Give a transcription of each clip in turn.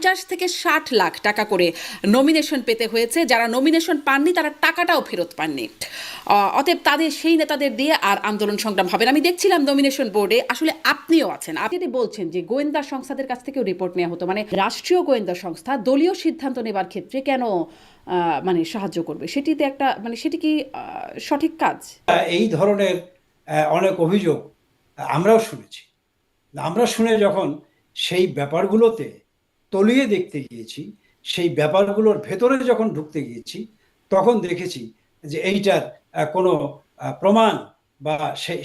50 থেকে 60 লাখ টাকা করে নমিনেশন পেতে হয়েছে। যারা নমিনেশন পাননি তারা টাকাটাও ফেরত পাননি। অতএব তাদের সেই নেতাদের দিয়ে আর আন্দোলন সংগ্রাম হবে না। আমি দেখছিলাম নমিনেশন বোর্ডে, আসলে আপনিও আছেন, আপনি যদি বলছেন যে গোয়েন্দা সংস্থাদের কাছ থেকেও রিপোর্ট নেওয়া হতো, মানে রাষ্ট্রীয় গোয়েন্দা সংস্থা দলীয় সিদ্ধান্ত নেবার ক্ষেত্রে কেন মানে সাহায্য করবে, সেটিতে একটা মানে সেটি কি সঠিক কাজ? এই ধরনের অনেক অভিযোগ আমরাও শুনেছি। আমরা শুনে যখন সেই ব্যাপারগুলোতে তলিয়ে দেখতে গিয়েছি, সেই ব্যাপারগুলোর ভেতরে যখন ঢুকতে গিয়েছি, তখন দেখেছি যে এইটার কোনো প্রমাণ বা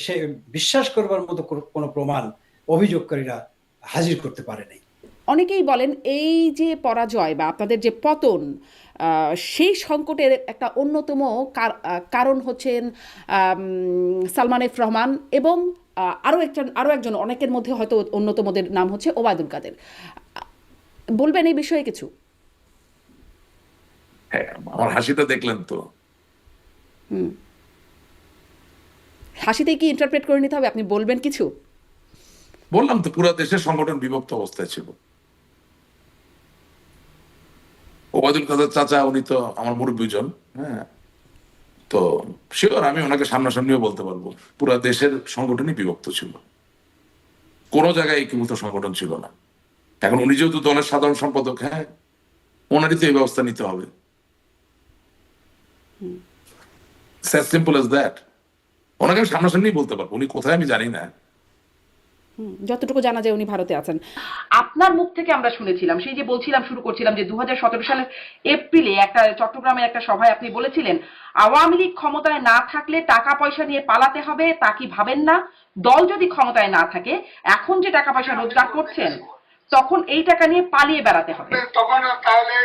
সে বিশ্বাস করবার মতো কোনো প্রমাণ অভিযোগকারীরা হাজির করতে পারেনি। অনেকেই বলেন এই যে পরাজয় বা আপনাদের যে পতন, সেই সংকটের একটা অন্যতম কারণ হচ্ছেন সালমান এফ রহমান এবং আরও একজন, অনেকের মধ্যে হয়তো অন্যতমদের নাম হচ্ছে ওবায়দুল কাদের। বলবেন এই বিষয়ে কিছু? হ্যাঁ, আমার হাসিটা দেখলেন তো? হাসিতেই কি ইন্টারপ্রেট করে নিতে হবে? আপনি বলবেন কিছু? বললাম তো, পুরো দেশের সংগঠন বিভক্ত অবস্থায় ছিল। ওবায়দুল কাদের চাচা, উনি তো আমার মুরব্বীজন। হ্যাঁ, তো শিওর আমি ওনাকে সামনাসামনিও বলতে পারবো, পুরো দেশের সংগঠনই বিভক্ত ছিল, কোনো জায়গায় একীভূত সংগঠন ছিল না। এখন উনি যেহেতু দলের সাধারণ সম্পাদক, হ্যাঁ, ওনারই তো এই ব্যবস্থা নিতে হবে। Simple as that. ওনাকে আমি সামনাসামনি বলতে পারবো, উনি কোথায় আমি জানি না। যতটুকু জানা যায় উনি ভারতে আছেন। আপনার মুখ থেকে আমরা শুনেছিলাম, সেই যে বলছিলাম, শুরু করছিলাম যে 2017 সালের এপ্রিলে একটা চট্টগ্রামের একটা সভায় আপনি বলেছিলেন আওয়ামী লীগ ক্ষমতায় না থাকলে টাকা পয়সা নিয়ে পালাতে হবে, তা কি ভাবেন না? দল যদি ক্ষমতায় না থাকে, এখন যে টাকা পয়সা রোজগার করছেন, তখন এই টাকা নিয়ে পালিয়ে বেড়াতে হবে। তখন তাহলে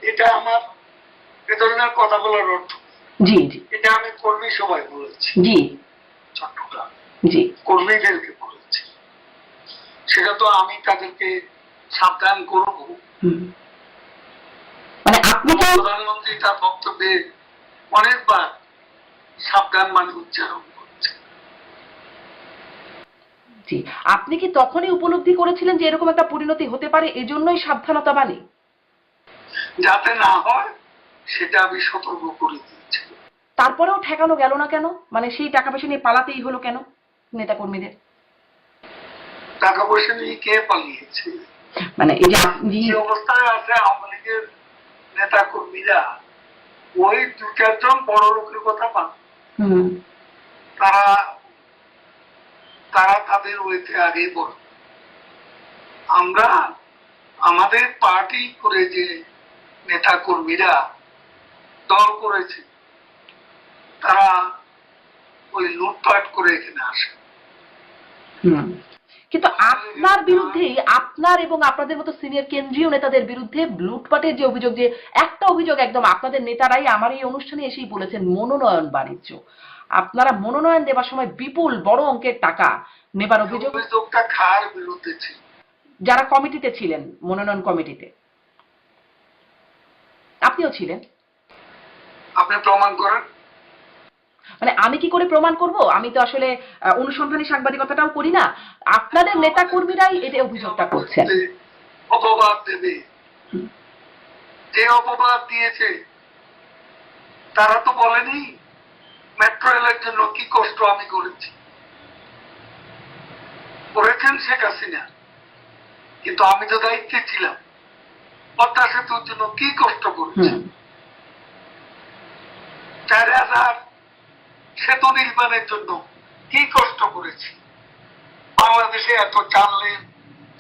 এটা আমার এ ধরনের কথা বলার অর্থ? জি জি, এটা আমি কর্মী সভায় বলেছি। জি চট্টগ্রাম জি, কর্মীদেরকে বলেছি। সেটা তো আমি তাদেরকে সাবধান করব। মানে আপনি প্রধানমন্ত্রী তার বক্তব্যে অনেকবার সাবধান মানে উচ্চারণ করছে। জি, আপনি কি তখনই উপলব্ধি করেছিলেন যে এরকম একটা পরিণতি হতে পারে, এজন্যই সাবধানতা বাণী? যাতে না হয় সেটা আমি সতর্ক করে দিয়েছি। তারপরেও ঠেকানো গেল না কেন? মানে সেই টাকা পয়সা নিয়ে পালাতেই হলো কেন নেতা কর্মীদের? টাকা পয়সা নিয়ে কে পালিয়েছে? মানে এই যে অবস্থায় আছে আওয়ামী লীগের নেতা কর্মীরা, ওই দু চারজন বড় লোকের কথা পান, তারা তারা তাদের ওইতে আগেই বড়। আমরা আমাদের পার্টি করে যে নেতা কর্মীরা দল করেছে, তারা ওই লুটপাট করে এখানে আসে। কিন্তু আপনার বিরুদ্ধে, আপনার এবং আপনাদের মতো সিনিয়র কেন্দ্রীয় নেতাদের বিরুদ্ধে লুটপাটের যে অভিযোগ, যে একটা অভিযোগ একদম আপনাদের নেতারাই আমার এই অনুষ্ঠানে এসেই বলেছেন, মনোনয়ন বাণিজ্য। আপনারা মনোনয়ন দেওয়ার সময় বিপুল বড় অঙ্কের টাকা নেবার অভিযোগটা কার বিরুদ্ধে ছিল? যারা কমিটিতে ছিলেন, মনোনয়ন কমিটিতে। আপনিও ছিলেন। আপনি প্রমাণ করেন। মানে আমি কি করে প্রমাণ করব? আমি তো আসলে অনুসন্ধানী সাংবাদিকতাটাও করি না। আপনাদের নেতা কর্মীরাই এটা অভিযোগটা করছেন। অপবাদ দেবে, যে অপবাদ দিয়েছে তারা তো বলেনি মেট্রো রেলের জন্য কি কষ্ট আমি করেছি। করেছেন শেখ হাসিনা, কিন্তু আমি তো দায়িত্বে ছিলাম। পদ্মা সেতুর জন্য কি কষ্ট করেছি। 4000 সেতু নির্মাণের জন্য কি কষ্ট করেছি। বাংলাদেশে এত 4 লেন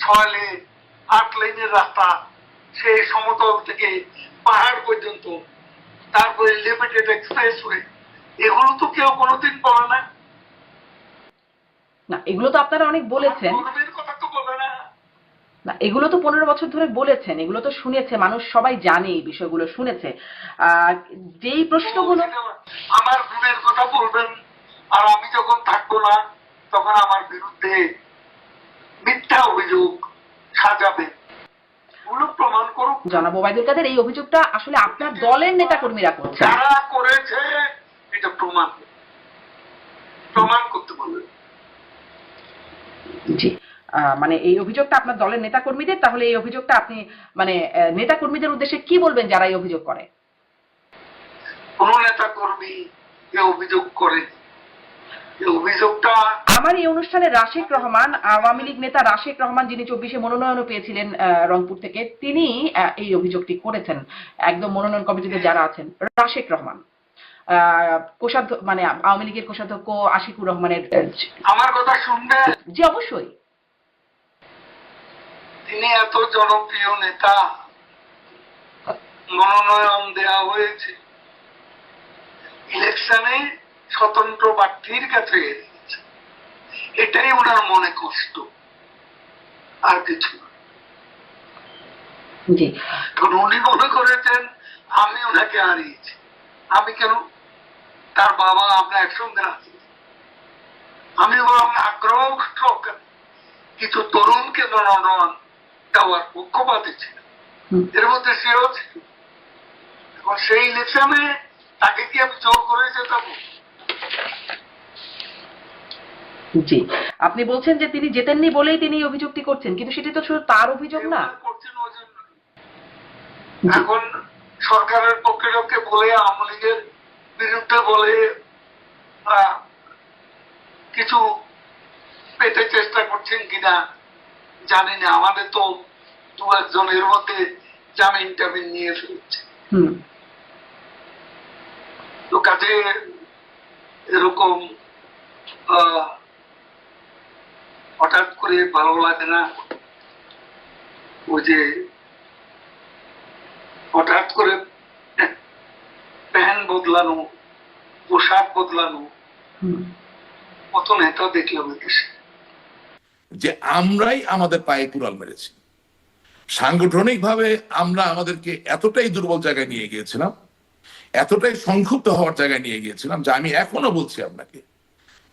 6 লেন 8 লেনের রাস্তা, সেই সমতল থেকে পাহাড় পর্যন্ত, তারপরে লিমিটেড এক্সপ্রেসওয়ে, এগুলো তো কেউ কোনোদিন বলে না। না, এগুলো তো আপনারা অনেক বলেছেন। কথা তো বলে না। না, এগুলো তো 15 বছর ধরে বলেছেন, এগুলো তো শুনেছে মানুষ, সবাই জানে এই বিষয়গুলো, শুনেছে। যেই প্রশ্নগুলো, আমার গুণের কথা বলবেন, আর আমি যখন থাকবো না তখন আমার বিরুদ্ধে মিথ্যা অভিযোগ সাজাবেন। প্রমাণ করুক। জনাব ওবায়দুল কাদের, এই অভিযোগটা আসলে আপনার দলের নেতা কর্মীরা করছে। যারা করেছে এটা প্রমাণ করতে বলবেন। জি, মানে এই অভিযোগটা আপনার দলের নেতাকর্মীদের, তাহলে এই অভিযোগটা আপনি মানে নেতাকর্মীদের উদ্দেশ্যে কি বলবেন যারা এই অভিযোগ করে? কোন নেতা কর্মী এ অভিযোগ করে? এই অভিযোগটা আমার এই অনুষ্ঠানে রাশেক রহমান, আওয়ামী লীগ নেতা রাশেক রহমান, যিনি 24-এ মনোনয়নও পেয়েছিলেন রংপুর থেকে, তিনি এই অভিযোগটি করেছেন একদম মনোনয়ন কমিটিতে যারা আছেন। রাশেক রহমান কোষাধ্যক্ষ, মানে আওয়ামী লীগের কোষাধ্যক্ষ আশিকুর রহমানের। আমার কথা শুনবে? জি অবশ্যই। তিনি এত জনপ্রিয় নেতা, মনোনয়ন দেওয়া হয়েছে, ইলেকশনে স্বতন্ত্র প্রার্থীর কাছে হেরেছে, এটাই ওনার মনে কষ্ট, আর কিছু না। জি, কারণ উনি মনে করেছেন আমি ওনাকে হারিয়েছি। আমি কেন? তার বাবা আমরা একসঙ্গে আছি। আমি বরং আগ্রহ সহকারে কিছু তরুণকে মনোনয়ন দেওয়ার পক্ষপাতী ছিল, এর মধ্যে সেও ছিল। এখন সেই ইলেকশনে তাকে কি আমি জোর করে যেতাম? জি, আপনি বলছেন যে তিনি জেতেননি বলেই তিনি এই অভিযোগটি করছেন, কিন্তু সেটি তো শুধু তার অভিযোগ না। করছেন ওই জন্য এখন সরকারের পক্ষে লোককে বলে, আওয়ামী লীগের বিরুদ্ধে বলে কিছু পেতে চেষ্টা করছেন কিনা জানি না। আমাদের তো দু একজনের মধ্যে জামিন টামিন নিয়ে ফেলছে। তো কাজে এরকম হঠাৎ করে ভালো লাগে না। ওই যে হঠাৎ করে প্যান্ট বদলানো, পোশাক বদলানো, কত নেতা দেখলাম দেশে। যে আমরাই আমাদের পায়ে কুড়াল মেরেছি, সাংগঠনিক ভাবে আমরা আমাদেরকে এতটাই দুর্বল জায়গায় নিয়ে গিয়েছিলাম, এতটাই সংক্ষুব্ধ হওয়ার জায়গায় নিয়ে গিয়েছিলাম, যে আমি এখনো বলছি আপনাকে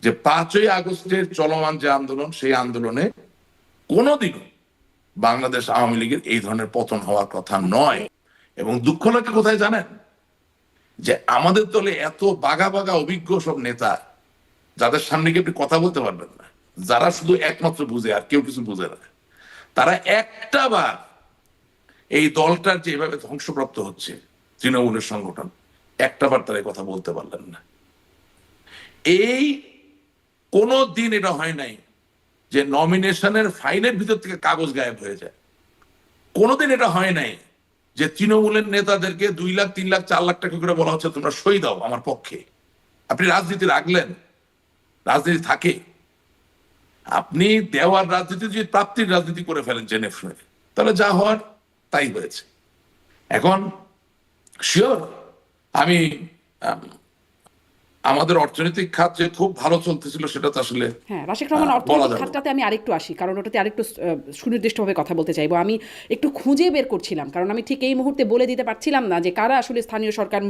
যে 5ই আগস্টের চলমান যে আন্দোলন, সেই আন্দোলনে কোনোদিনও বাংলাদেশ আওয়ামী লীগের এই ধরনের পতন হওয়ার কথা নয়। এবং দুঃখ লাগে কোথায় জানেন? যে আমাদের দলে এত বাঘা বাঘা অভিজ্ঞ সব নেতা, যাদের সামনে গিয়ে আপনি কথা বলতে পারবেন না, যারা শুধু একমাত্র বুঝে আর কেউ কিছু বুঝে না, তারা একটা বার এই দলটার যেভাবে ধ্বংসপ্রাপ্ত হচ্ছে তৃণমূলের সংগঠন, একটা বার তারা কথা বলতে পারলেন না। এই কোনো দিন এটা হয় নাই যে নমিনেশনের ফাইলের ভিতর থেকে কাগজ গায়েব হয়ে যায়। কোনোদিন এটা হয় নাই যে তৃণমূলের নেতাদেরকে 2 লাখ 3 লাখ 4 লাখ টাকা করে বলা হচ্ছে তোমরা সই দাও আমার পক্ষে। আপনি রাজনীতি রাখলেন, রাজনীতি থাকে, আপনি দেওয়ার রাজনীতি যদি প্রাপ্তির রাজনীতি করে ফেলেন জেনে শুনে, তাহলে যা হওয়ার তাই হয়েছে। এখন শিওর আমি আমাদের অর্থনৈতিক খাত যে খুব ভালো চলতেছিল সেটা তো আসলে হ্যাঁ, রাশেক রহমান অর্থনৈতিক খাতটাতে আমি আরেকটু আসি, কারণ ওটাতে আরেকটু সুনির্দিষ্টভাবে কথা বলতে চাইবো। আমি একটু খুঁজে বের করছিলাম, কারণ আমি ঠিক এই মুহূর্তে বলে দিতে পারছিলাম না যে কারা আসলে স্থানীয় সরকার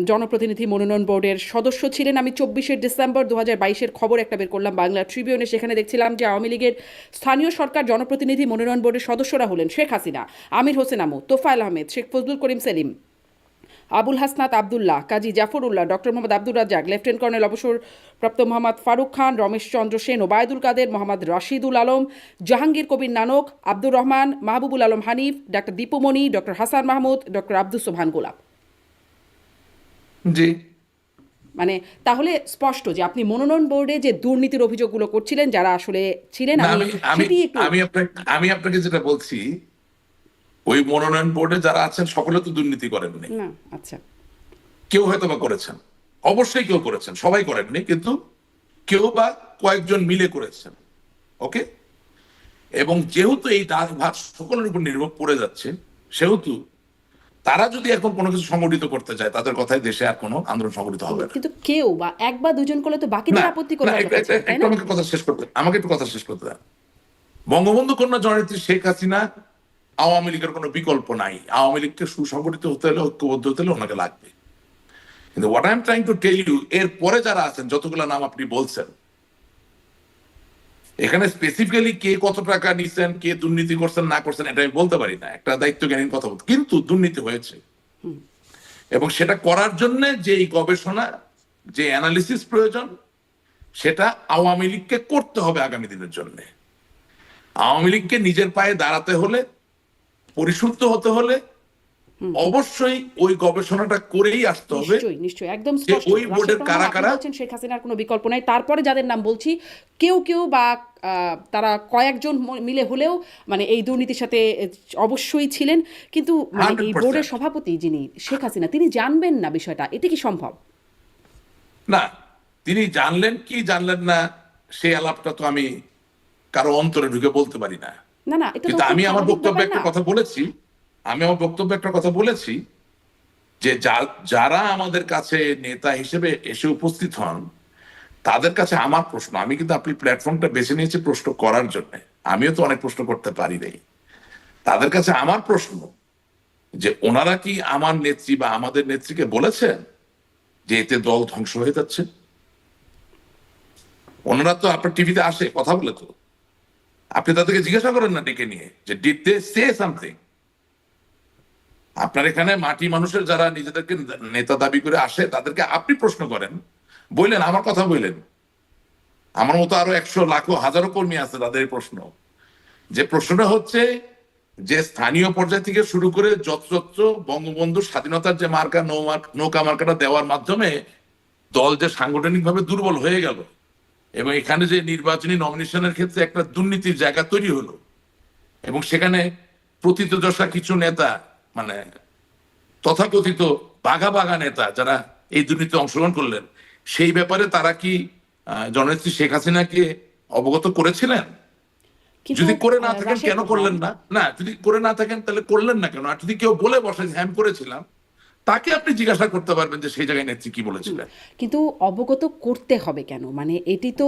জনপ্রতিনিধি মনোনয়ন বোর্ডের সদস্য ছিলেন। আমি 24শে ডিসেম্বর 2022-এর খবর একটা বের করলাম বাংলা ট্রিবিউনে, সেখানে দেখছিলাম যে আওয়ামী লীগের স্থানীয় সরকার জনপ্রতিনিধি মনোনয়ন বোর্ডের সদস্যরা হলেন Sheikh Hasina, Amir Hossain Amu, Tofail Ahmed, Sheikh Fazlul Karim Selim, Abul Hasnat Abdullah, Kazi Zafrullah, doctor Mohammad Abdur Razzaque, lieutenant colonel অবসরপ্রাপ্ত Mohammad Faruk Khan, Ramesh Chandra Sen, Obaidul Quader, Mohammad Rashidul Alam, Jahangir Kabir Nanak, Abdur Rahman, Mahbubul Alam Hanif, doctor Dipu Moni, doctor Hasan Mahmud, doctor Abdus Sobhan Golap. জি, মানে তাহলে স্পষ্ট যে আপনি মনোনয়ন বোর্ডে যে দুর্নীতির অভিযোগগুলো করছিলেন, যারা আসলে ছিলেন, আমি আপনাকে যেটা বলছি, ওই মনোনয়ন বোর্ডে যারা আছেন সকলে তো দুর্নীতি করেননি। না, আচ্ছা, কেউ হয়তো বা করেছেন, অবশ্যই কেউ করেছেন, সবাই করেননি, কিন্তু কেউ বা কয়েকজন মিলে করেছেন। ওকে, এবং যেহেতু এই ভার সকলের উপর নির্ভর পড়ে যাচ্ছে, সেহেতু তারা যদি এখন কোনো কিছু সংগঠিত করতে চায়, তাদের কথায় দেশে আর কোনো আন্দোলন সংগঠিত হবে না। কিন্তু কেউ বা এক বা দুজন করলে তো বাকিদের আপত্তি করবে। আমাকে কথা শেষ করতে, আমাকে একটু কথা শেষ করতে দেন। বঙ্গবন্ধু কন্যা জননেত্রী শেখ হাসিনা আওয়ামী লীগের কোনো বিকল্প নাই। আওয়ামী লীগকে সুসংগঠিত হতে হলে, ঐক্যবদ্ধ হতে হলে ওনাকে লাগবে। কিন্তু what I am trying to tell you, এর পরে যারা আছেন, যতগুলো নাম আপনি বলছেন, এখানে স্পেসিফিক্যালি কে কত টাকা নিচ্ছেন, কে দুর্নীতি করছেন না করছেন, এটা আমি বলতে পারি না, একটা দায়িত্বজ্ঞানীর কথা বলতে, কিন্তু দুর্নীতি হয়েছে। এবং সেটা করার জন্য যে গবেষণা, যে অ্যানালিসিস প্রয়োজন, সেটা আওয়ামী লীগকে করতে হবে আগামী দিনের জন্য। আওয়ামী লীগকে নিজের পায়ে দাঁড়াতে হলে, পরিশুদ্ধ হতে হলে অবশ্যই ওই গবেষণাটা করেই আসতে হবে নিশ্চয়ই নিশ্চয়ই একদম যে স্পষ্ট। ওই বোর্ডের রাশেদ রহমান, কারা আপনি কারা। বলছেন শেখ হাসিনার কোনো বিকল্প নাই, তারপরে যাদের নাম বলছি কেউ কেউ বা তারা কয়েকজন মিলে হলেও মানে এই দুর্নীতির সাথে অবশ্যই ছিলেন, কিন্তু মানে এই 100%। বোর্ডের সভাপতি যিনি শেখ হাসিনা, তিনি জানবেন না বিষয়টা, এটা কি সম্ভব? না, তিনি জানলেন কি জানলেন না সেই আলাপটা তো আমি কারো অন্তরে ঢুকে বলতে পারি না। না না, এটা তো কিন্তু খুব আমি আমার স্বাভাবিক বক্তব্যে ব্যাপার একটা না? কথা বলেছি, যে যারা আমাদের কাছে নেতা হিসেবে এসে উপস্থিত হন তাদের কাছে আমার প্রশ্ন, আমি কিন্তু আপনি প্ল্যাটফর্মটা বেছে নিয়েছি প্রশ্ন করার জন্য, আমিও তো অনেক প্রশ্ন করতে পারি নাই। তাদের কাছে আমার প্রশ্ন যে ওনারা কি আমার নেত্রী বা আমাদের নেত্রীকে বলেছেন যে এতে দল ধ্বংস হয়ে যাচ্ছে? ওনারা তো আপনার টিভিতে আসে কথা বলে, তো আপনি তাদেরকে জিজ্ঞাসা করেন না ডেকে নিয়ে যে ডিড দে সে সামথিং? আপনার এখানে মাটি মানুষের যারা নিজেদেরকে নেতা দাবি করে আসে তাদেরকে আপনি প্রশ্ন করেন, বললেন আমার কথা বললেন, আমার মতো আরো 100 লাখো হাজারো কর্মী আছে তাদের এই প্রশ্ন। যে প্রশ্নটা হচ্ছে যে স্থানীয় পর্যায় থেকে শুরু করে যত্রতত্র বঙ্গবন্ধু স্বাধীনতার যে মার্কা নৌকা মার্কাটা দেওয়ার মাধ্যমে দল যে সাংগঠনিকভাবে দুর্বল হয়ে গেল এবং এখানে যে নির্বাচনী নমিনেশনের ক্ষেত্রে একটা দুর্নীতির জায়গা তৈরি হলো এবং সেখানে প্রথিতযশা কিছু নেতা মানে তথাকথিত বাঘা বাঘা নেতা যারা এই দুর্নীতিতে অংশগ্রহণ করলেন, সেই ব্যাপারে তারা কি জননেত্রী শেখ হাসিনাকে অবগত করেছিলেন? কিন্তু যদি করে না থাকেন রাশেদ কেন রহমান, করলেন না? না, যদি করে না থাকেন তাহলে করলেন না কেন? আর যদি কেউ বলে বসে যে হ্যাঁ করেছিলাম, তাকে আপনি জিজ্ঞাসা করতে পারবেন যে সেই জায়গায় নেত্রী কি বলেছিলেন। কিন্তু অবগত করতে হবে কেন? মানে এটি তো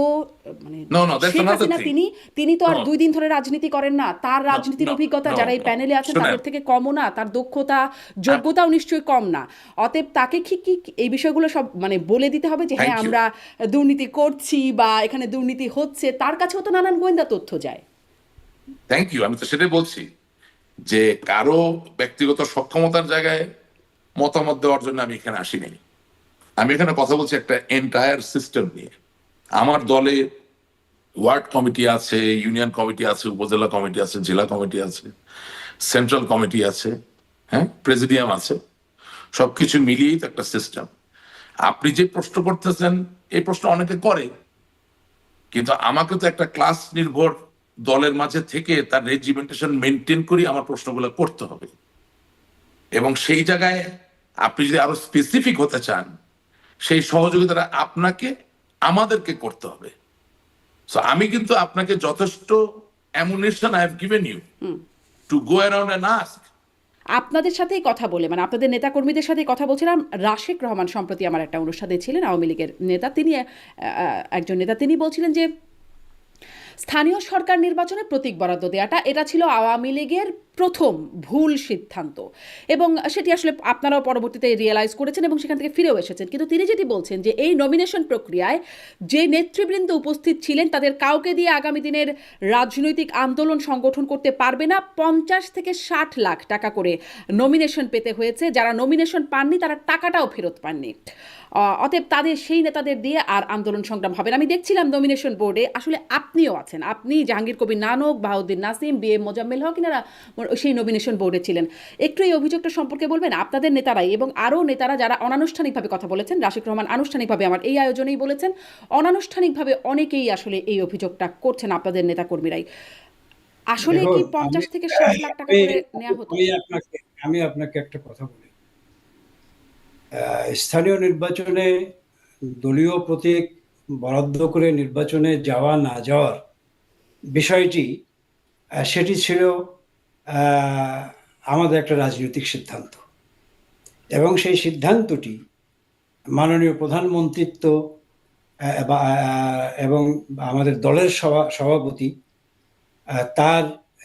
মানে no no, that's Sheikh another Hasina thing. তিনি তিনি তো আর No. 2 দিন ধরে রাজনীতি করেন না, তার রাজনীতির অভিজ্ঞতা যারা এই প্যানেলে আছেন শুনেন, তাদের থেকে কমও না, তার দক্ষতা যোগ্যতাও নিশ্চয়ই কম না। অতএব তাকে কি কি এই বিষয়গুলো সব মানে বলে দিতে হবে যে হ্যাঁ Thank you. আমরা দুর্নীতি করছি বা এখানে দুর্নীতি হচ্ছে? তার কাছেও তো নানান গোয়েন্দা তথ্য যায়। থ্যাংক ইউ, আমি তো সেটাই বলছি যে কারো ব্যক্তিগত সক্ষমতার জায়গায় মতামত দেওয়ার জন্য আমি এখানে আসি নাই। আমি এখানে কথা বলছি একটা এন্টায়ার সিস্টেম নিয়ে। আমার দলে ওয়ার্ড কমিটি আছে, ইউনিয়ন কমিটি আছে, উপজেলা কমিটি আছে, জেলা কমিটি আছে, সেন্ট্রাল কমিটি আছে, হ্যাঁ, প্রেসিডিয়াম আছে, সবকিছু মিলিয়েই তো একটা সিস্টেম। আপনি যে প্রশ্ন করতেছেন এই প্রশ্ন অনেকে করে, কিন্তু আমাকে তো একটা ক্লাস নির্ভর দলের মাঝে থেকে তার রেজিমেন্টেশন মেনটেন করে আমার প্রশ্নগুলো করতে হবে। এবং সেই জায়গায় আপনি যদি আরো স্পেসিফিক হতে চান, সেই সহযোগিতাটা আপনাকে আমাদেরকে করতে হবে। সো আমি কিন্তু আপনাকে যথেষ্ট ammunition I have given you to go around and ask. আপনাদের সাথেই কথা বলে মানে আপনাদের নেতাকর্মীদের সাথেই কথা বলছিলাম। রাশেক রহমান সম্প্রতি আমার একটা অনুষ্ঠানে ছিলেন, আওয়ামী লীগের নেতা, তিনি একজন নেতা, তিনি বলছিলেন যে স্থানীয় সরকার নির্বাচনে প্রতীক বরাদ্দ দেওয়াটা এটা ছিল আওয়ামী লীগের প্রথম ভুল সিদ্ধান্ত এবং সেটি আসলে আপনারাও পরবর্তীতে রিয়েলাইজ করেছেন এবং সেখান থেকে ফিরেও এসেছেন। কিন্তু তিনি যেটি বলছেন যে এই নমিনেশন প্রক্রিয়ায় যে নেতৃবৃন্দ উপস্থিত ছিলেন তাদের কাউকে দিয়ে আগামী দিনের রাজনৈতিক আন্দোলন সংগঠন করতে পারবে না। 50 থেকে 60 লাখ টাকা করে নমিনেশন পেতে হয়েছে, যারা নমিনেশন পাননি তারা টাকাটাও ফেরত পাননি। অতএব তাদের সেই নেতাদের দিয়ে আর আন্দোলন সংগ্রাম হবে না। আমি দেখছিলাম নমিনেশন বোর্ডে আসলে আপনিও আছেন, আপনি, জাহাঙ্গীর কবির নানক, বাহাউদ্দিন নাসিম, বি এম মোজাম্মেল হক, এনারা সেই নমিনেশন বোর্ডে ছিলেন। একটু এই অভিযোগটা সম্পর্কে বলবেন? আপনাদের নেতারাই এবং আরও নেতারা যারা অনানুষ্ঠানিকভাবে কথা বলেছেন, রাশেক রহমান আনুষ্ঠানিকভাবে আমার এই আয়োজনেই বলেছেন, অনানুষ্ঠানিকভাবে অনেকেই আসলে এই অভিযোগটা করছেন আপনাদের নেতাকর্মীরাই। আসলে কি 50 থেকে 60 লাখ টাকা করে নেওয়া হতো? আমি আপনাকে একটা কথা বলি। স্থানীয় নির্বাচনে দলীয় প্রতীক বরাদ্দ করে নির্বাচনে যাওয়া না যাওয়ার বিষয়টি সেটি ছিল আমাদের একটা রাজনৈতিক সিদ্ধান্ত এবং সেই সিদ্ধান্তটি মাননীয় প্রধানমন্ত্রিত্ব এবং আমাদের দলের সভাপতি তার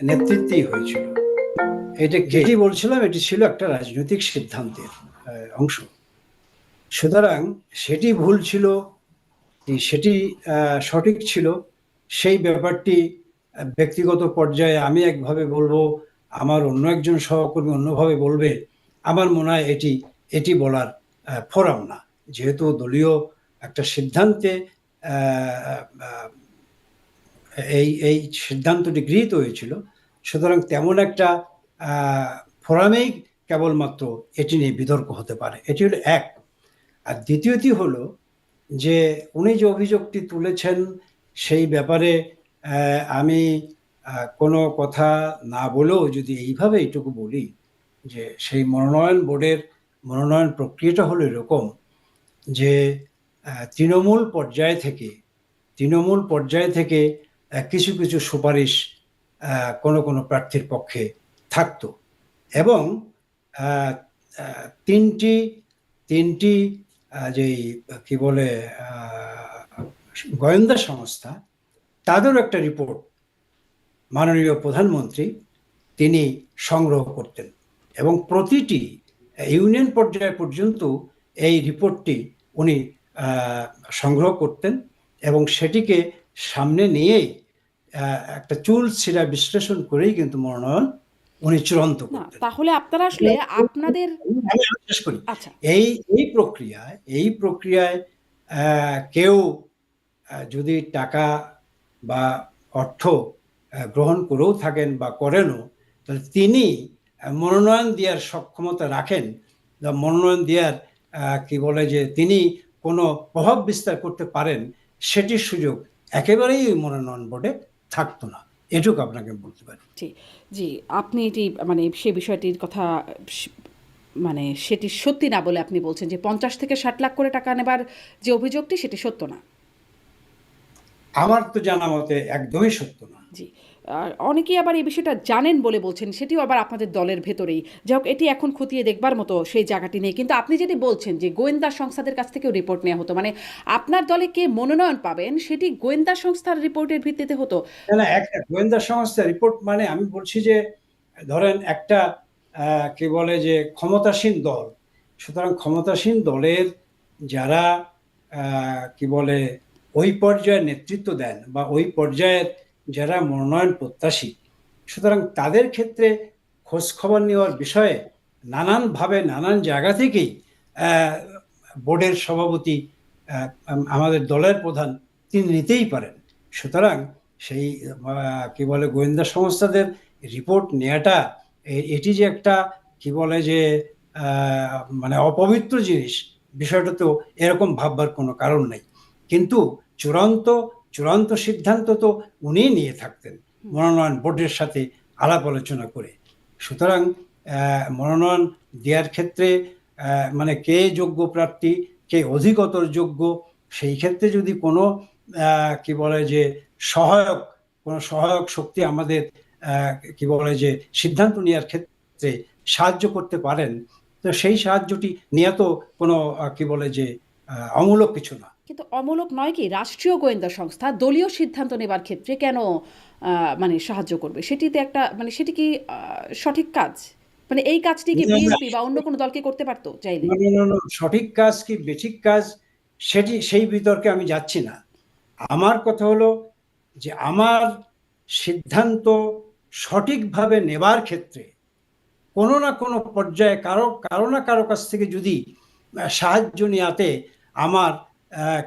নেতৃত্বেই হয়েছিল। এটা যেটি বলছিলাম এটি ছিল একটা রাজনৈতিক সিদ্ধান্তের অংশ। সুতরাং সেটি ভুল ছিল, সেটি সঠিক ছিল, সেই ব্যাপারটি ব্যক্তিগত পর্যায়ে আমি একভাবে বলবো, আমার অন্য একজন সহকর্মী অন্যভাবে বলবে। আমার মনে হয় এটি বলার ফোরাম না, যেহেতু দলীয় একটা সিদ্ধান্তে এই সিদ্ধান্তটি গৃহীত হয়েছিল, সুতরাং তেমন একটা ফোরামেই কেবলমাত্র এটি নিয়ে বিতর্ক হতে পারে। এটি হলো এক। আর দ্বিতীয়টি হলো যে উনি যে অভিযোগটি তুলেছেন সেই ব্যাপারে আমি কোনো কথা না বলেও যদি এইভাবে এইটুকু বলি যে সেই মনোনয়ন বোর্ডের মনোনয়ন প্রক্রিয়াটা হলো এরকম যে তৃণমূল পর্যায়ে থেকে কিছু কিছু সুপারিশ কোনো প্রার্থীর পক্ষে থাকতো, এবং তিনটি যেই কি বলে গোয়েন্দা সংস্থা, তাদেরও একটা রিপোর্ট মাননীয় প্রধানমন্ত্রী তিনি সংগ্রহ করতেন, এবং প্রতিটি ইউনিয়ন পর্যায় পর্যন্ত এই রিপোর্টটি উনি সংগ্রহ করতেন, এবং সেটিকে সামনে নিয়েই একটা চুল ছিঁড়া বিশ্লেষণ করেই কিন্তু মনোনয়ন উনি চূড়ান্ত না, করতেন। তাহলে আপনারা আসলে আপনাদের আমি শেষ করি। আচ্ছা, এই প্রক্রিয়ায় কেউ যদি টাকা বা অর্থ গ্রহণ করেও থাকেন বা করেনও, তাহলে তিনি মনোনয়ন দেওয়ার সক্ষমতা রাখেন, বা মনোনয়ন দেওয়ার কি বলে যে তিনি কোনো প্রভাব বিস্তার করতে পারেন, সেটির সুযোগ একেবারেই ওই মনোনয়ন বোর্ডে থাকতো না। এটুকু আপনাকে বলতে পারি। জি, জি, আপনি এটি মানে সে বিষয়টির কথা মানে সেটি সত্যি না বলে আপনি বলছেন যে 50 থেকে 60 লাখ করে টাকা নেবার যে অভিযোগটি সেটি সত্য না। আমার তো জানা মতে একদমই সত্য না। জি, আর অনেকেই আবার এই বিষয়টা জানেন বলে বলছেন, সেটিও আবার আপনাদের দলের ভেতরেই। যাই হোক, এটি এখন খতিয়ে দেখবার মতো সেই জায়গাটি নেই। কিন্তু আপনি যেটি বলছেন যে গোয়েন্দা সংস্থাদের কাছ থেকেও রিপোর্ট নেওয়া হতো, মানে আপনার দলে কে মনোনয়ন পাবেন সেটি গোয়েন্দা সংস্থার রিপোর্টের ভিত্তিতে হতো। না, একটা গোয়েন্দা সংস্থা রিপোর্ট, মানে আমি বলছি যে ধরেন একটা কি বলে যে ক্ষমতাসীন দল, সুতরাং ক্ষমতাসীন দলের যারা কি বলে ওই পর্যায়ে নেতৃত্ব দেন বা ওই পর্যায়ের যারা মনোনয়ন প্রত্যাশী, সুতরাং তাদের ক্ষেত্রে খোঁজ খবর নেওয়ার বিষয়ে নানানভাবে নানান জায়গা থেকেই বোর্ডের সভাপতি, আমাদের দলের প্রধান, তিনি নিতেই পারেন। সুতরাং সেই কি বলে গোয়েন্দা সংস্থাদের রিপোর্ট নেওয়াটা এটি যে একটা কি বলে যে মানে অপবিত্র জিনিস, বিষয়টা তো এরকম ভাববার কোনো কারণ নেই। কিন্তু চূড়ান্ত সিদ্ধান্ত তো উনিই নিয়ে থাকতেন মনোনয়ন বোর্ডের সাথে আলাপ আলোচনা করে। সুতরাং মনোনয়ন দেওয়ার ক্ষেত্রে মানে কে যোগ্য প্রার্থী, কে অধিকতর যোগ্য, সেই ক্ষেত্রে যদি কোনো কি বলে যে সহায়ক শক্তি আমাদের কি বলে যে সিদ্ধান্ত নেওয়ার ক্ষেত্রে সাহায্য করতে পারেন, তো সেই সাহায্যটি নিয়ে তো কোনো কি বলে যে অমূলক কিছু না। কিন্তু অমূলক নয় কি, রাষ্ট্রীয় গোয়েন্দা সংস্থা দলীয় সিদ্ধান্ত নেবার ক্ষেত্রে কেন মানে সাহায্য করবে? সেটিতে একটা মানে সেটি কি সঠিক কাজ? মানে এই কাজটি কি বিএনপি বা অন্য কোনো দলকে করতে পারতো চাইলে? সঠিক কাজ কি বেঠিক কাজ সেই বিতর্কে আমি যাচ্ছি না। আমার কথা হলো যে আমার সিদ্ধান্ত সঠিকভাবে নেবার ক্ষেত্রে কোনো না কোনো পর্যায়ে কারো না কারো কাছ থেকে যদি সাহায্য নেওয়াতে আমার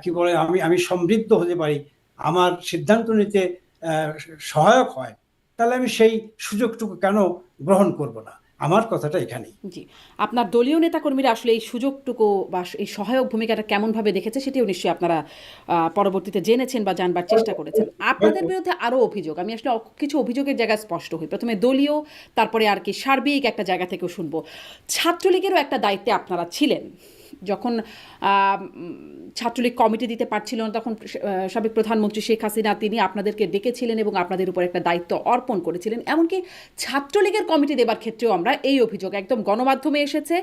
কি বলে আমি সমৃদ্ধ হতে পারি, আমার সিদ্ধান্ত নিতে সহায়ক হয়, তাহলে আমি সেই সুযোগটুকু কেন গ্রহণ করব না? আমার কথাটা এখানেই। জি, আপনার দলীয় নেতাকর্মীরা আসলে এই সুযোগটুকু বা এই সহায়ক ভূমিকাটা কেমনভাবে দেখেছে সেটিও নিশ্চয়ই আপনারা পরবর্তীতে জেনেছেন বা জানবার চেষ্টা করেছেন। আপনাদের বিরুদ্ধে আরও অভিযোগ, আমি আসলে কিছু অভিযোগের জায়গায় স্পষ্ট হই। প্রথমে দলীয়, তারপরে আর কি সার্বিক একটা জায়গা থেকেও শুনবো। ছাত্রলীগেরও একটা দায়িত্বে আপনারা ছিলেন। যখন ছাত্রলীগ কমিটি দিতে পারছিল না, তখন সাবেক প্রধানমন্ত্রী শেখ হাসিনা তিনি আপনাদেরকে ডেকেছিলেন এবং আপনাদের উপর একটা দায়িত্ব অর্পণ করেছিলেন। এমনকি ছাত্রলীগের কমিটি দেবার ক্ষেত্রেও আমরা এই অভিযোগ একদম গণমাধ্যমে এসেছে।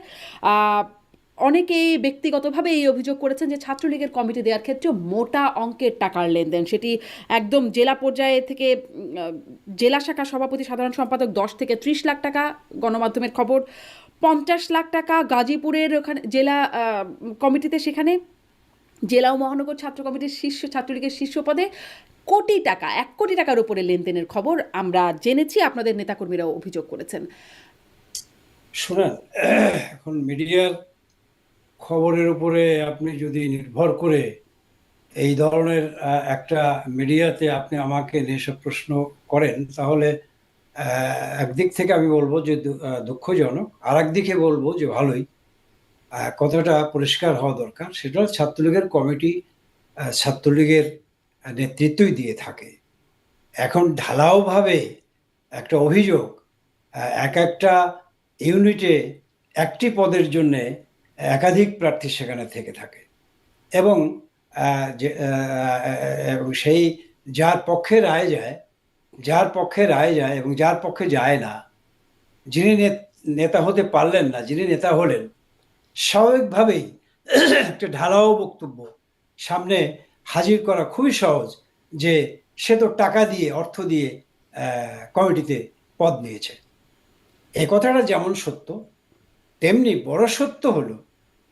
অনেকেই ব্যক্তিগতভাবে এই অভিযোগ করেছেন যে ছাত্রলীগের কমিটি দেওয়ার ক্ষেত্রে মোটা অঙ্কের টাকার লেনদেন, সেটি একদম জেলা পর্যায়ে থেকে জেলা শাখা সভাপতি সাধারণ সম্পাদক 10 থেকে 30 লাখ টাকা, গণমাধ্যমের খবর 50 লাখ টাকা গাজীপুরের ওখানে জেলা কমিটিতে, সেখানে জেলা ও মহানগর ছাত্র কমিটির ছাত্রলীগের শীর্ষ পদে কোটি টাকা, 1 কোটি টাকার উপরে লেনদেনের খবর আমরা জেনেছি, আপনাদের নেতাকর্মীরাও অভিযোগ করেছেন। শোনেন, এখন মিডিয়ার খবরের উপরে আপনি যদি নির্ভর করে এই ধরনের একটা মিডিয়াতে আপনি আমাকে এসব প্রশ্ন করেন, তাহলে একদিক থেকে আমি বলবো যে দুঃখজনক, আর একদিকে বলবো যে ভালোই। কতটা পরিষ্কার হওয়া দরকার সেটা হলো ছাত্রলীগের কমিটি ছাত্রলীগের নেতৃত্বই দিয়ে থাকে। এখন ঢালাওভাবে একটা অভিযোগ, এক একটা ইউনিটে একটি পদের জন্য একাধিক প্রার্থী সেখানে থেকে থাকে, এবং এবং সেই যার পক্ষে রায় যায়, এবং যার পক্ষে যায় না, যিনি নেতা হতে পারলেন না, যিনি নেতা হলেন, স্বাভাবিকভাবেই একটা ঢালাও বক্তব্য সামনে হাজির করা খুবই সহজ, যে সে তো টাকা দিয়ে, অর্থ দিয়ে কমিটিতে পদ নিয়েছে। এই কথাটা যেমন সত্য, তেমনি বড় সত্য হলো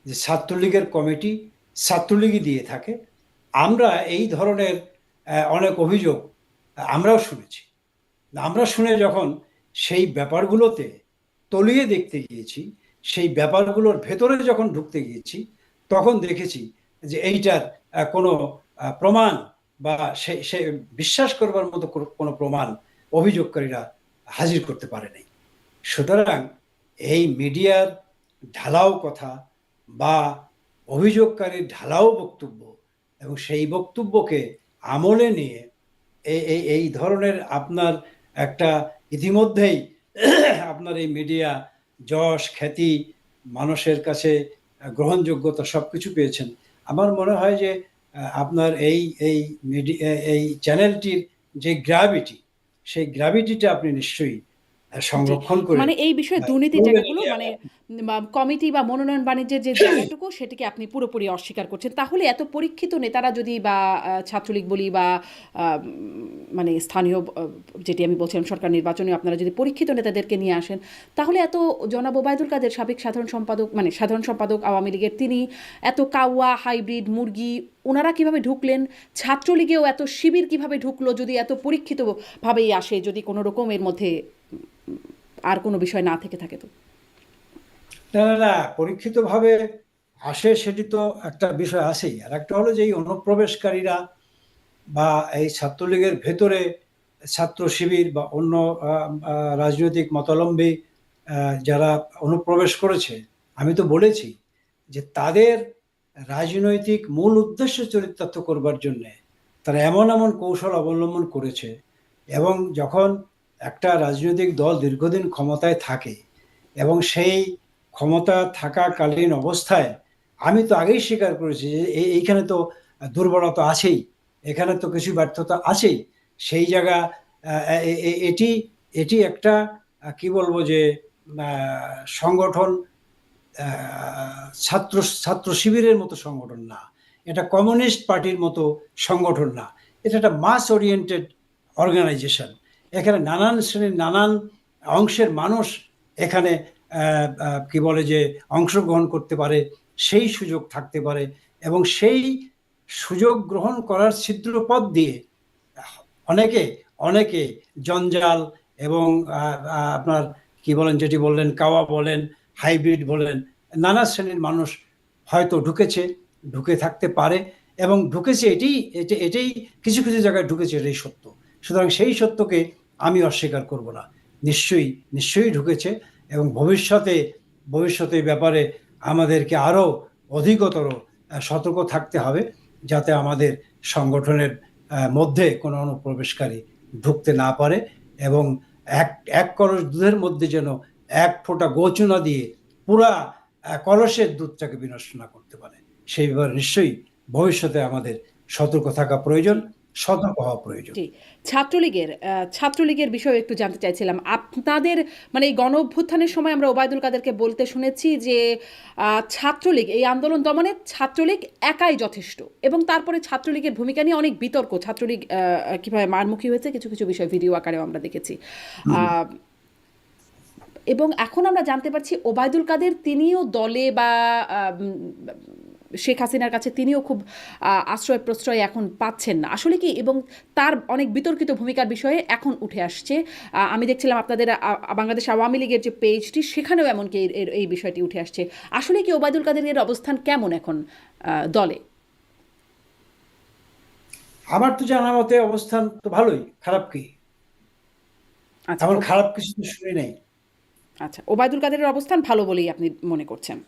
যে ছাত্রলীগের কমিটি ছাত্রলীগই দিয়ে থাকে। আমরা এই ধরনের অনেক অভিযোগ আমরাও শুনেছি। আমরা শুনে যখন সেই ব্যাপারগুলোতে তলিয়ে দেখতে গিয়েছি, সেই ব্যাপারগুলোর ভেতরে যখন ঢুকতে গিয়েছি, তখন দেখেছি যে এইটার কোনো প্রমাণ বা সে বিশ্বাস করবার মতো কোনো প্রমাণ অভিযোগকারীরা হাজির করতে পারেনি। সুতরাং এই মিডিয়ার ঢালাও কথা বা অভিযোগকারীর ঢালাও বক্তব্য, এবং সেই বক্তব্যকে আমলে নিয়ে এই ধরনের আপনার একটা ইতিমধ্যেই আপনার এই মিডিয়া যশ খ্যাতি মানুষের কাছে গ্রহণযোগ্যতা সবকিছু পেয়েছেন। আমার মনে হয় যে আপনার এই এই মিডিয়া, এই চ্যানেলটির যে গ্র্যাভিটি, সেই গ্র্যাভিটিটা আপনি নিশ্চয়ই সংরক্ষণ করে মানে এই বিষয়ে দুর্নীতির জায়গাগুলো, মানে কমিটি বা মনোনয়ন বাণিজ্যের যে জায়গাটুকু, সেটিকে আপনি পুরোপুরি অস্বীকার করছেন। তাহলে এত পরীক্ষিত নেতারা যদি, বা ছাত্রলীগ বলি বা মানে স্থানীয় যেটি আমি বলছিলাম সরকার নির্বাচনে, আপনারা যদি পরীক্ষিত নেতাদেরকে নিয়ে আসেন, তাহলে এত জনাব ওবায়দুল কাদের সাবেক সাধারণ সম্পাদক আওয়ামী লীগের, তিনি এত কাওয়া হাইব্রিড মুরগি ওনারা কিভাবে ঢুকলেন? ছাত্রলীগেও এত শিবির কিভাবে ঢুকলো, যদি এত পরীক্ষিতভাবেই আসে, যদি কোনো রকম এর মধ্যে আর কোনো বিষয় না থেকে থাকে? তো না, পরীক্ষিতভাবে আসে সেটি তো একটা বিষয় আছেই। আর একটা হলো যে এই অনুপ্রবেশকারীরা বা এই ছাত্রলীগের ভেতরে ছাত্র শিবির বা অন্য রাজনৈতিক মতাবলম্বী যারা অনুপ্রবেশ করেছে, আমি তো বলেছি যে তাদের রাজনৈতিক মূল উদ্দেশ্য চরিতার্থ করবার জন্যে তারা এমন এমন কৌশল অবলম্বন করেছে। এবং যখন একটা রাজনৈতিক দল দীর্ঘদিন ক্ষমতায় থাকে, এবং সেই ক্ষমতা থাকাকালীন অবস্থায় আমি তো আগেই স্বীকার করেছি যে এইখানে তো দুর্বলতা আছেই, এখানে তো কিছু ব্যর্থতা আছেই। সেই জায়গা এটি এটি একটা কি বলবো যে সংগঠন, ছাত্র শিবিরের মতো সংগঠন না, এটা কমিউনিস্ট পার্টির মতো সংগঠন না, এটা একটা মাস ওরিয়েন্টেড অর্গানাইজেশন। এখানে নানান শ্রেণীর নানান অংশের মানুষ এখানে কি বলে যে অংশগ্রহণ করতে পারে, সেই সুযোগ থাকতে পারে, এবং সেই সুযোগ গ্রহণ করার ছিদ্র পথ দিয়ে অনেকে অনেকে জঞ্জাল এবং আপনার কি বলেন, যেটি বললেন কাওয়া বলেন, হাইব্রিড বলেন, নানা শ্রেণীর মানুষ হয়তো ঢুকে থাকতে পারে, এবং ঢুকেছে, এটাই কিছু কিছু জায়গায় ঢুকেছে, এটাই সত্য। সুতরাং সেই সত্যকে আমি অস্বীকার করব না। নিশ্চয়ই ঢুকেছে, এবং ভবিষ্যতে ব্যাপারে আমাদেরকে আরো অধিকতর সতর্ক থাকতে হবে, যাতে আমাদের সংগঠনের মধ্যে কোনো অনুপ্রবেশকারী ঢুকতে না পারে, এবং এক কলস দুধের মধ্যে যেন এক ফোঁটা গোচনা দিয়ে পুরা কলসের দুধটাকে বিনষ্ট না করতে পারে। সেই ব্যাপারে নিশ্চয়ই ভবিষ্যতে আমাদের সতর্ক থাকা প্রয়োজন, সতর্ক হওয়া প্রয়োজন। ছাত্রলীগের বিষয়ে একটু জানতে চাইছিলাম। আপনাদের মানে এই গণ অভ্যুত্থানের সময় আমরা ওবায়দুল কাদেরকে বলতে শুনেছি যে ছাত্রলীগ, এই আন্দোলন দমনে ছাত্রলীগ একাই যথেষ্ট, এবং তারপরে ছাত্রলীগের ভূমিকা নিয়ে অনেক বিতর্ক, ছাত্রলীগ কিভাবে মারমুখী হয়েছে কিছু কিছু বিষয় ভিডিও আকারেও আমরা দেখেছি। এবং এখন আমরা জানতে পারছি ওবায়দুল কাদের তিনিও দলে বা শেখ হাসিনার কাছে তিনিও খুব আশ্রয় প্রশ্রয় এখন পাচ্ছেন না, আসলে কি? এবং তার অনেক বিতর্কিত ভূমিকার বিষয়ে এখন উঠে আসছে। আমি দেখছিলাম আপনাদের বাংলাদেশ আওয়ামী লীগের যে পেজটি, সেখানেও এমনকি এই বিষয়টি উঠে আসছে। আসলে কি ওবায়দুল কাদেরের অবস্থান কেমন এখন দলে? আমার তো জানা মতে অবস্থান তো ভালোই, খারাপ কি? আচ্ছা এমন খারাপ কিছু তো শুনি নাই। আচ্ছা, ওবায়দুল কাদেরের অবস্থান ভালো বলেই আপনি মনে করছেন।